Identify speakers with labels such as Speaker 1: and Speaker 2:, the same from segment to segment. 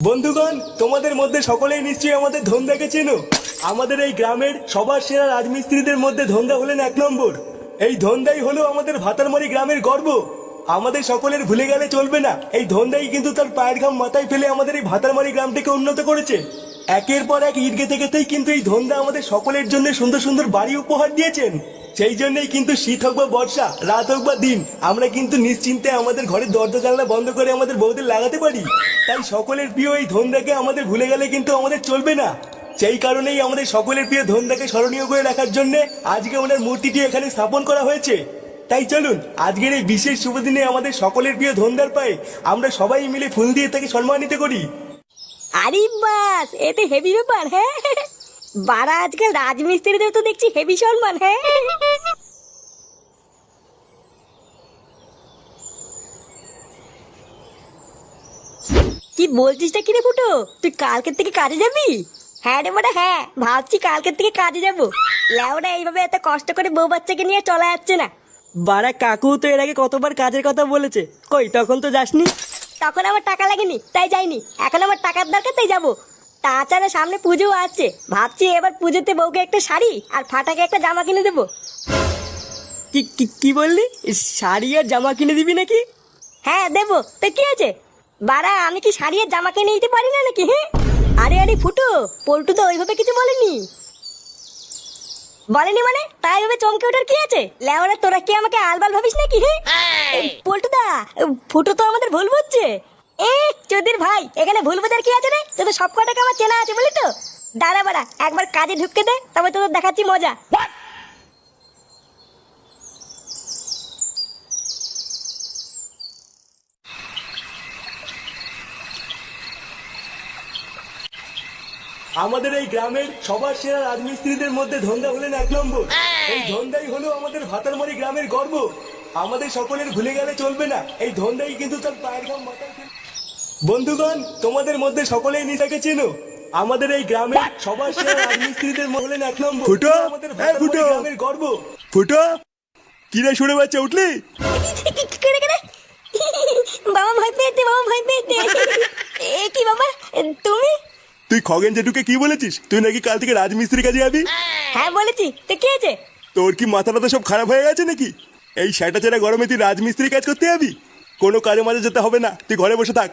Speaker 1: বন্ধুগণ, তোমাদের মধ্যে সকলেই নিশ্চয়ই আমাদের ধন্দাকে চেনো। আমাদের এই গ্রামের সবার সেরা রাজমিস্ত্রিদের মধ্যে ধন্দা হলেন এক নম্বর। এই ধন্দাই হলো আমাদের ভাতারমারি গ্রামের গর্ব। আমাদের সকলের ভুলে গেলে চলবে না, এই ধন্দাই কিন্তু তার পায়ের ঘাম মাথায় ফেলে আমাদের এই ভাতারমারি গ্রামটাকে উন্নত করেছে। একের পর এক ইট গেঁথে গেঁথেই কিন্তু এই ধন্দা আমাদের সকলের জন্য সুন্দর সুন্দর বাড়ি উপহার দিয়েছেন। সেই জন্যই কিন্তু শীত হোক বা বর্ষা, রাত হোক বা দিন, আমরা কিন্তু নিশ্চিন্তে আমাদের ঘরের দরজা জানলা বন্ধ করে আমাদের বউদের লাগাতে পারি। তাই সকলের প্রিয় এই ধন্দাকে আমাদের ভুলে গেলে কিন্তু আমাদের চলবে না। সেই কারণেই আমাদের সকলের প্রিয় ধন্দাকে স্মরণীয় করে রাখার জন্য আজকে ওনার মূর্তিটি এখানে স্থাপন করা হয়েছে। তাই চলুন আজকের এই বিশেষ শুভ দিনে আমাদের সকলের প্রিয় ধন্দার পায়ে আমরা সবাই মিলে ফুল দিয়ে তাকে সম্মানিত করি।
Speaker 2: আরে বাস, এতে হেভি ব্যাপার। হ্যাঁ বারা, আজকাল রাজমিস্ত্রিদের তো দেখছি হেভি সম্মান। হ্যাঁ কি বলছিসটা কিরে ফুটো, তুই কালকের থেকে কাজে যাবি? হ্যাঁ রে বাড়া, হ্যাঁ ভাবছি কালকের থেকে কাজে যাবো। লেওরা এইভাবে এত কষ্ট করে বউ বাচ্চাকে নিয়ে চলা যাচ্ছে না।
Speaker 3: বাড়া কাকু তো এর আগে কতবার কাজের কথা বলেছে, কই তখন তো যাসনি।
Speaker 2: তখন আমার টাকা লাগেনি তাই যাইনি, এখন আমার টাকার দরকার তাই যাবো। তাছাড়া সামনে পুজো আসছে, ভাবছি এবার পুজোতে বউকে একটা শাড়ি আর ফাটাকে একটা জামা কিনে দেবো।
Speaker 3: কি কি কি বললি? শাড়ি আর জামা কিনে দিবি নাকি?
Speaker 2: হ্যাঁ দেবো, তো কি আছে? বাড়া, আমি কি শাড়ি আর জামা কিনে দিতে পারি না নাকি? হ্যাঁ আরে আরে ফুটো, পল্টু তো ওইভাবে কিছু বলেনি। বলেনি মানে তাই ভাবে চমকে ওঠার কি আছে? লেওরা তোরা কি আমাকে আলবাল ভাবিস নাকি? হ্যাঁ পল্টু দা, ফুটো তো আমাদের ভুল বুঝছে। চোদির ভাই, এখানে ভুল বোঝার কি আছে রে? তোদের সব কটাকে আমার চেনা আছে বলি তো। দাঁড়া বাড়া, একবার কাজে ঢুকতে দে, তবে তোদের দেখাচ্ছি মজা।
Speaker 1: আমাদের এই গ্রামের সবার সেরা রাজমিস্ত্রিদের মধ্যে ধন্দা হলেন এক নম্বর। এই ধন্দাই হলো আমাদের ভাতারমারি গ্রামের গর্ব। আমাদের সকলের ভুলে গেলে চলবে না, এই ধন্দাই কিন্তু তার পায়ের ঘাম মাথায় ফেলে। বন্ধুগণ, তোমাদের মধ্যে সকলেই নিজেকে চেনো। আমাদের এই গ্রামের সবার সেরা রাজমিস্ত্রিদের মধ্যে হলেন এক নম্বর।
Speaker 4: ফুটো,
Speaker 1: আমাদের
Speaker 4: এই ফুটো।
Speaker 1: ভাতারমারি গ্রামের গর্ব।
Speaker 4: ফুটো, কিরে শুনে বাচ্চা উঠলি?
Speaker 2: বাবা ভয় পেয়েছে, বাবা ভয় পেয়েছে। কি বাবা, তুমি?
Speaker 4: তুই খগেন জেঠুকে কি বলেছিস? তুই নাকি কাল থেকে রাজমিস্ত্রি কাজে যাবি?
Speaker 2: হ্যাঁ বলেছি, তো কি আছে?
Speaker 4: তোর কি মাথাটা তো সব খারাপ হয়ে গেছে নাকি? এই সেটা চেরা গরমে তুই রাজমিস্ত্রি কাজ করতে যাবি? কোনো কাজে মাঝে যেতে হবে না, তুই ঘরে বসে থাক।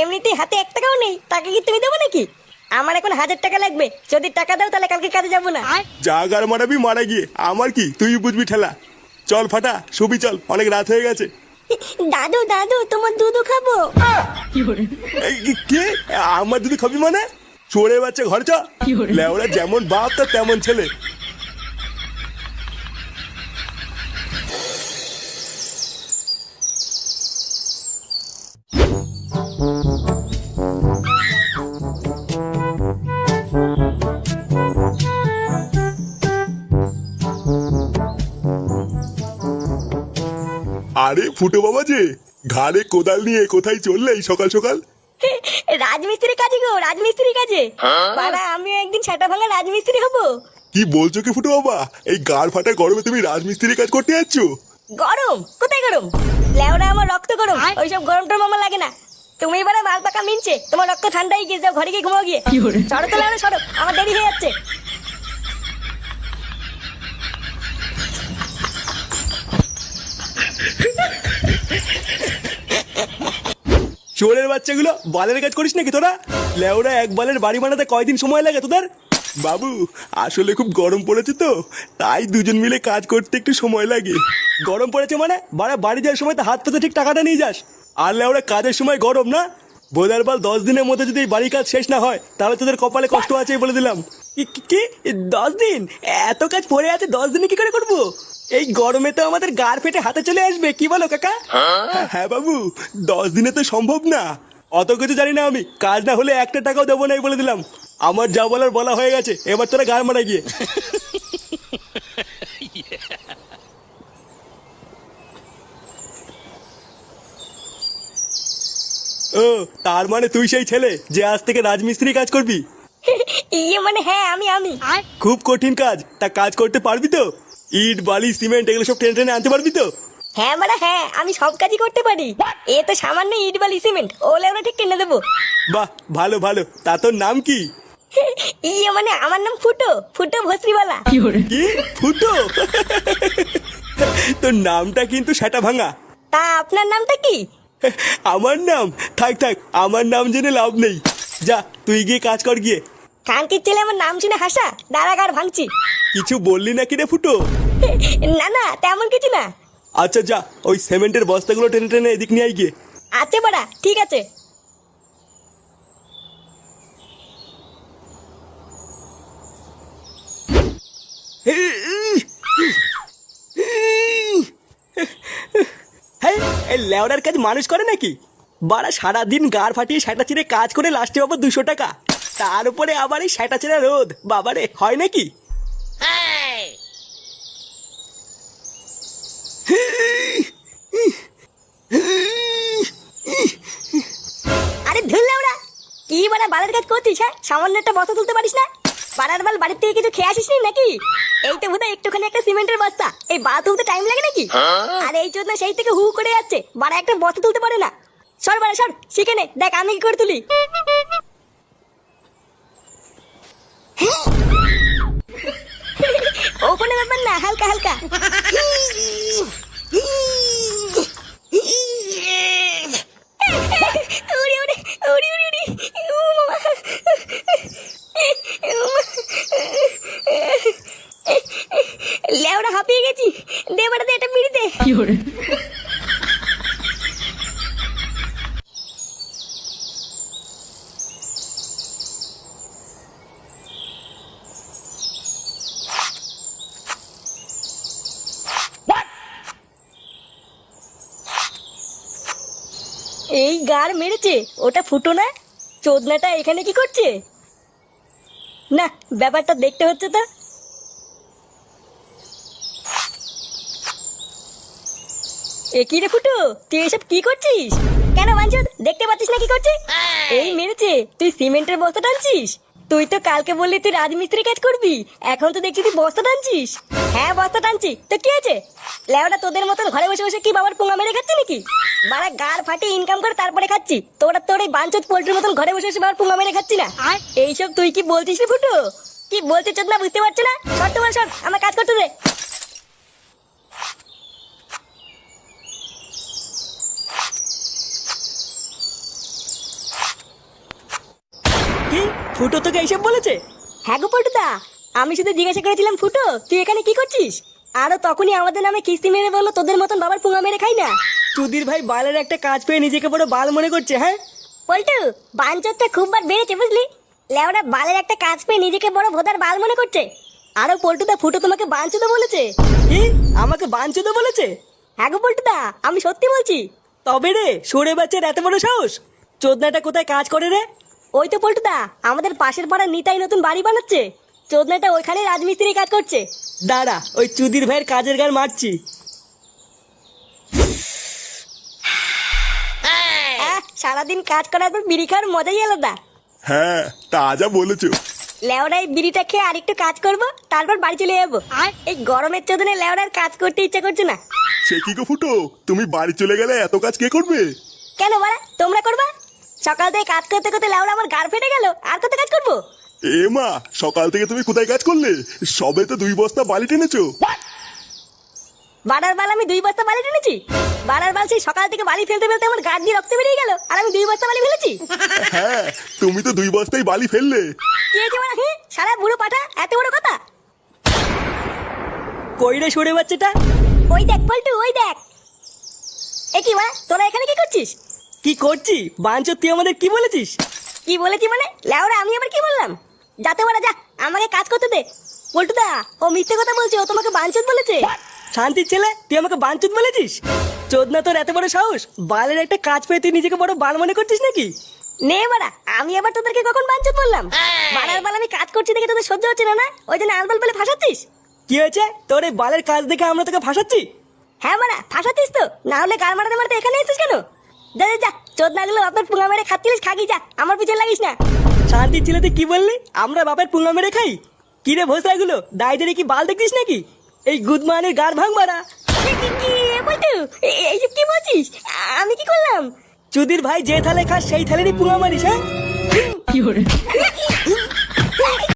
Speaker 2: এমনিতেই হাতে 1 টাকাও নেই, টাকা কি তুমি দেবো নাকি? আমার এখন 1000 টাকা লাগবে, যদি টাকা দাও তাহলে কালকে কাজে যাবো না।
Speaker 4: যা গার মারাবি মারা গিয়ে, আমার কি, তুই বুঝবি ঠেলা। চল ফাটা, শুবি চল, অনেক রাত হয়ে গেছে।
Speaker 2: দাদু দাদু, তোমার দুধ খাবো।
Speaker 4: এই কে? আমার যদি খাবি মানে? চোরে বাচ্চা ঘরে চ। লেওরা যেমন বাপ তার তেমন ছেলে। আরে ফুটো বাবা যে, ঘাড়ে কোদাল নিয়ে কোথায় চললে এই সকাল সকাল?
Speaker 2: রাজমিস্ত্রি কাজে গো, রাজমিস্ত্রি কাজে। বাবা, আমিও একদিন সেটা ভাঙা রাজমিস্ত্রি হবো।
Speaker 4: কি বলছো কি ফুটো বাবা? এই গাড় ফাটা গরমে তুমি রাজমিস্ত্রি কাজ করতে যাচ্ছ?
Speaker 2: গরম? কোথায় গরম? লেওরা, আমার রক্ত গরম, ওইসব গরম টরম আমার লাগে না। তুমি এবারে মাল পাকা মিনছে, তোমার রক্ত ঠান্ডাই গিয়ে যাও, ঘরে গিয়ে ঘুমাও গিয়ে। সরো তো লেওরা, সরো, আমার দেরি হয়ে যাচ্ছে।
Speaker 1: চোরের বাচ্চাগুলো, বালের কাজ করিস নাকি তোরা? লেওরা, এক বালের বাড়ি বানাতে কয়দিন সময় লাগে তোদের?
Speaker 4: বাবু, আসলে খুব গরম পড়েছে তো, তাই দুজন মিলে কাজ করতে একটু সময় লাগে।
Speaker 1: গরম পড়েছে মানে? বাড়ি যাওয়ার সময় তো হাত পাতে ঠিক টাকাটা নিয়ে যাস। আর লেওরা, কাজের সময় গরম না? বোধার বাল 10 দিনের মধ্যে যদি এই বাড়ির কাজ শেষ না হয়, তাহলে তোদের কপালে কষ্ট আছে বলে দিলাম।
Speaker 3: কি 10 দিন? এত কাজ পড়ে আছে, 10 দিনে কি করে করবো? এই গরমে তো আমাদের গাড় ফেটে হাতে চলে আসবে, কি বলো কাকা?
Speaker 4: হ্যাঁ বাবু, 10 দিনে তো সম্ভব না।
Speaker 1: অত কিছু জানি না আমি, কাজ না হলে 1 টাকাও দেবো না, এই বলে দিলাম। আমার যা বলার বলা হয়ে গেছে, এবার তোরা গাড় মারা গিয়ে। ও, তার মানে তুই সেই ছেলে যে আজ থেকে রাজমিস্ত্রি কাজ করবি?
Speaker 2: মানে হ্যাঁ, আমি
Speaker 1: খুব কঠিন কাজ, তা কাজ করতে পারবি তো? ইট বালি সিমেন্ট এগুলো সব টেনে টেনে আনতে পারবি তো?
Speaker 2: হ্যাঁ মারা হ্যাঁ, আমি সব কাজই করতে পারি। এ তো সামান্য ইট বালি সিমেন্ট, ওলে আমরা ঠিক টেনে দেবো।
Speaker 1: বাহ, ভালো ভালো। তা তোর নাম কি?
Speaker 2: ইয়ে মানে আমার নাম ফুটো, ফুটো ভস্রিওয়ালা।
Speaker 1: কি ফুটো? তোর নামটা কিন্তু সেটা ভাঙা।
Speaker 2: তা আপনার নামটা কি?
Speaker 1: আমার নাম? থাক থাক, আমার নাম জেনে লাভ নেই। যা তুই গিয়ে কাজ কর গিয়ে।
Speaker 2: কানকির ছেলে আমার নাম শুনে হাসা, দাঁড়াগার ভাঙছি।
Speaker 1: কিছু বললি না কি রে ফুটো?
Speaker 2: না না, তেমন কিছু না।
Speaker 1: আচ্ছা যা, ওই সিমেন্টের বস্তাগুলো টেনে টেনে এদিক নিয়ে আয় গিয়ে।
Speaker 2: আচ্ছা বাড়া, ঠিক আছে।
Speaker 3: হ্যাঁ, এই লেওড়ার কাজ মানুষ করে নাকি? বাড়া সারাদিন গাড় ফাটিয়ে সেটা চিরে কাজ করে লাস্টে পাবো 200 টাকা, তার উপরে আবার এই সেটা চিরা রোদ। বাবারে, হয় নাকি?
Speaker 2: আরে ধুরলে ওরা কি বাড়া বালের কাজ করছিস? হ্যাঁ, সামান্য একটা বস্তা তুলতে পারিস না? বাড়ার বাল বাড়ির থেকে কিছু খেয়ে আসিস নি নাকি? এই তো বোধহয় একটুখানি একটা সিমেন্টের বস্তা, এই বাল তুলতে টাইম লাগে নাকি? আর এই জন্য সেই থেকে হু করে যাচ্ছে, বাড়া একটা বস্তা তুলতে পারে না। সর বাড়া সর, শিখে নে, দেখ আমি কি করে তুলি। ও কোনো ব্যাপার না, হালকা হালকা। উড়ি উড়ি উড়ি উড়ি উড়ি, ও মামা। লেওড়া হাঁপিয়ে গেছি, দে বাড়াতে এটা বিড়ি দে। এই গাড় মেরেছে, ওটা ফুটো না? চোদনাটা এখানে কি করছে? না, ব্যাপারটা দেখতে হচ্ছে তো। এ কি রে ফুটো, তুই এসব কি করছিস? কেন বাঞ্চদ, দেখতে পাচ্ছিস না কি করছিস? এই মেরেছে, তুই সিমেন্টের বস্তা টানছিস? তুই তো কালকে বললি তুই রাজমিস্ত্রি কাজ করবি, এখন তো দেখছি তুই বস্তা টানছিস। হ্যাঁ বস্তা টানছি, তো কি আছে? লেওটা তোদের মতন ঘরে বসে বসে কি বাবার পোঙা মেরে খাচ্ছি নাকি? বাড়া গাড় ফাটিয়ে ইনকাম করে তারপরে খাচ্ছি, তোর এই বাঞ্চদ পোল্ট্রির মতন ঘরে বসে বসে বাবার পোঙা মেরে খাচ্ছি না। এইসব তুই কি বলছিস রে ফুটো? কি বলছিস চোদ না বুঝতে পারছি না? শর্ত বল সর, আমার কাজ করতে দে।
Speaker 3: কি ফুটো তোকে এইসব বলেছে?
Speaker 2: হ্যাঁ গো পল্টুদা, আমি শুধু জিজ্ঞাসা করেছিলাম ফুটো তুই এখানে কি করছিস? আরো তখনই আমাদের নামে কিস্তি মেরে বললো তোদের মতন বাবার পুঙা মেরে খাই না।
Speaker 3: চুদির ভাই বালের একটা কাজ পেয়ে নিজেকে বড় বাল মনে করছে। হ্যাঁ
Speaker 2: পল্টু, বাঞ্চরটা খুব বার বেড়েছে বুঝলি? লেওরা বালের একটা কাজ পেয়ে নিজেকে বড় ভোদার বাল মনে করছে। আরো পল্টুদা ফুটো তোমাকে বাঞ্চুদা বলেছে।
Speaker 3: কি আমাকে বাঞ্চুদা বলেছে?
Speaker 2: হ্যাঁ গো পল্টুদা, আমি সত্যি বলছি।
Speaker 3: তবে রে সরে বাচ্চার এত বড় সাহস! চোদনাটা কোথায় কাজ করে রে?
Speaker 2: ওই তো পল্টুদা, আমাদের পাশের পাড়ার নিতাই নতুন বাড়ি বানাচ্ছে, চোদনাটা ওইখানে রাজমিস্ত্রি কাজ করছে।
Speaker 3: দাঁড়া, ওই চুদির ভাইয়ের কাজের গান মারছি।
Speaker 2: সারাদিন কাজ করার পর বিড়ি খাওয়ার মজাই আলাদা।
Speaker 4: হ্যাঁ, তা যা বলেছো।
Speaker 2: লেওড়ায় বিড়িটা খেয়ে আরেকটু কাজ করবো, তারপর বাড়ি চলে যাবো। এই গরমের চোদনে লেওড়ার কাজ করতে ইচ্ছা করছে না।
Speaker 4: সে কি গো ফুটো, তুমি বাড়ি চলে গেলে এত কাজ কে করবে?
Speaker 2: কেন বলা, তোমরা করবা? সকাল থেকে কাজ করতে করতে লেওড়া আমার গাড় ফেটে গেল, আর কত কাজ করবো?
Speaker 4: এ মা, সকাল থেকে তুমি কোথায় কাজ করলে? সবে তো 2 বস্তা বালি টেনেছো।
Speaker 2: বাড়ার বাল আমি 2 বস্তা বালি টেনেছি? বাড়ার বাল সেই সকাল থেকে বালি ফেলতে ফেলতে আমার গাড় দিয়ে রক্ত বেরিয়ে গেল, আর আমি 2 বস্তা বালি ফেলেছি?
Speaker 4: হ্যাঁ, তুমি তো 2 বস্তাই বালি ফেললে।
Speaker 2: কি হয়েছে বলা? হ্যাঁ, সারা বুড়ো পাঠা, এত বড় কথা?
Speaker 3: কই রে সরে বাচ্চাটা?
Speaker 2: ওই দেখ পল্টু, ওই দেখ। এ কি বলা, তোরা এখানে কি করছিস?
Speaker 3: কি করছি? বাঞ্চো তুই আমাদের কি বলেছিস?
Speaker 2: কি বলেছি মানে? লেওড়া আমি আবার কি বললাম? যাতে বলা, যা আমাকে কাজ করতে দে। পল্টুদা, ও মিথ্যে কথা বলছে, ও তোমাকে বাঞ্চত বলেছে।
Speaker 3: শান্তির ছেলে, তুই আমাকে বাঞ্চুত বলেছিস? চোদনা তোর এত বড় সাহস! বালের একটা কাজ পেয়ে তুই নিজেকে বড় বাল মনে করছিস নাকি?
Speaker 2: নে বাড়া, আমি আবার তোদেরকে কখন বাঞ্চত বললাম? বাড়ার বাল আমি কাজ করছি দেখে তোদের সহ্য হচ্ছে না, না ওই জন্য আলবাল বলে ফাঁসাচ্ছিস?
Speaker 3: কি হয়েছে তোর এই বালের কাজ দেখে আমরা তোকে ফাঁসাচ্ছি?
Speaker 2: হ্যাঁ বাড়া, ফাঁসাচ্ছিস তো, না হলে গাল মারাতে মারাতে এখানে এসেছিস কেন? যা যা যা, চোদনা গুলো আপনার পুঙা মেরে খাচ্ছিলিস, খাগি যা, আমার পিছনে লাগিস না।
Speaker 3: শান্তির ছেলে তুই কি বললি? আমরা বাপের পুঙ্গা মেরে খাই? কি রে ভোসলাগুলো, দায়িত্বে কি বাল দেখছিস নাকি? এই গুদমানের গাড় ভাঙ মারা।
Speaker 2: কি পল্টু, এইসব কি বলছিস? আমি কি করলাম?
Speaker 3: চুদির ভাই যে থালে খাস সেই থালেরই পুঙা মারিস, হ্যাঁ?